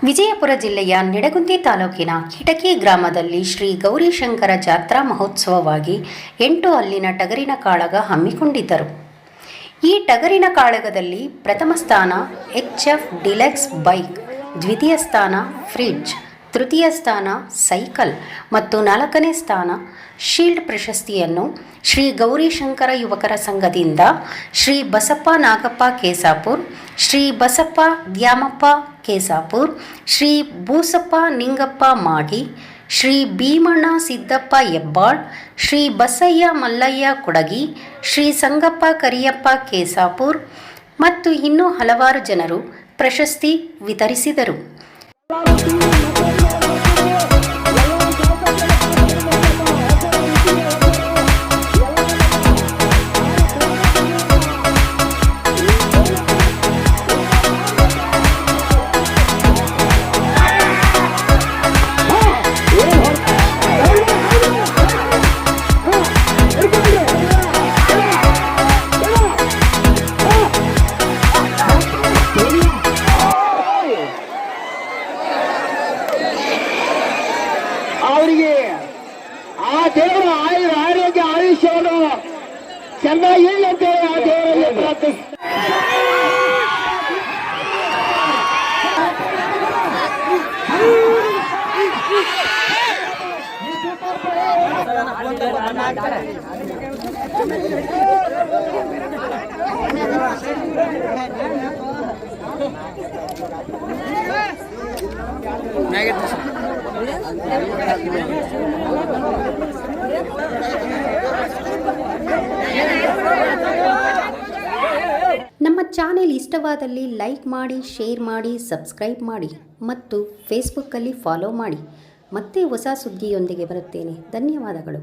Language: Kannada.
ವಿಜಯಪುರ ಜಿಲ್ಲೆಯ ನಿಡಗುಂದಿ ತಾಲೂಕಿನ ಕಿಟಕಿ ಗ್ರಾಮದಲ್ಲಿ ಶ್ರೀ ಗೌರೀಶಂಕರ ಜಾತ್ರಾ ಮಹೋತ್ಸವವಾಗಿ 8 ಹಲ್ಲಿನ ಟಗರಿನ ಕಾಳಗ ಹಮ್ಮಿಕೊಂಡಿದ್ದರು. ಈ ಟಗರಿನ ಕಾಳಗದಲ್ಲಿ ಪ್ರಥಮ ಸ್ಥಾನ HF ಡಿಲೆಕ್ಸ್ ಬೈಕ್, ದ್ವಿತೀಯ ಸ್ಥಾನ ಫ್ರಿಡ್ಜ್, ತೃತೀಯ ಸ್ಥಾನ ಸೈಕಲ್ ಮತ್ತು 4ನೇ ಸ್ಥಾನ ಶೀಲ್ಡ್ ಪ್ರಶಸ್ತಿಯನ್ನು ಶ್ರೀ ಗೌರೀಶಂಕರ ಯುವಕರ ಸಂಘದಿಂದ ಶ್ರೀ ಬಸಪ್ಪ ನಾಗಪ್ಪ ಕೇಸಾಪುರ್, ಶ್ರೀ ಬಸಪ್ಪ ದ್ಯಾಮಪ್ಪ ಕೇಸಾಪುರ್, ಶ್ರೀ ಬೂಸಪ್ಪ ನಿಂಗಪ್ಪ ಮಾಡಿ, ಶ್ರೀ ಭೀಮಣ್ಣ ಸಿದ್ದಪ್ಪ ಹೆಬ್ಬಾಳ್, ಶ್ರೀ ಬಸಯ್ಯ ಮಲ್ಲಯ್ಯ ಕುಡಗಿ, ಶ್ರೀ ಸಂಗಪ್ಪ ಕರಿಯಪ್ಪ ಕೇಸಾಪುರ್ ಮತ್ತು ಇನ್ನೂ ಹಲವಾರು ಜನರು ಪ್ರಶಸ್ತಿ ವಿತರಿಸಿದರು. ಅವರಿಗೆ ಆ ದೇವರ ಆರೋಗ್ಯ ಆಯುಷ್ಯವನ್ನು ಚೆನ್ನಾಗಿ ಅಂತೇಳಿ ಆ ದೇವರಲ್ಲಿ ಪ್ರಾರ್ಥಿಸ್ತಾರೆ. ನಮ್ಮ ಚಾನೆಲ್ ಇಷ್ಟವಾದಲ್ಲಿ ಲೈಕ್ ಮಾಡಿ, ಶೇರ್ ಮಾಡಿ, ಸಬ್ಸ್ಕ್ರೈಬ್ ಮಾಡಿ ಮತ್ತು ಫೇಸ್ಬುಕ್ಕಲ್ಲಿ ಫಾಲೋ ಮಾಡಿ. ಮತ್ತೆ ಹೊಸ ಸುದ್ದಿಯೊಂದಿಗೆ ಬರುತ್ತೇನೆ. ಧನ್ಯವಾದಗಳು.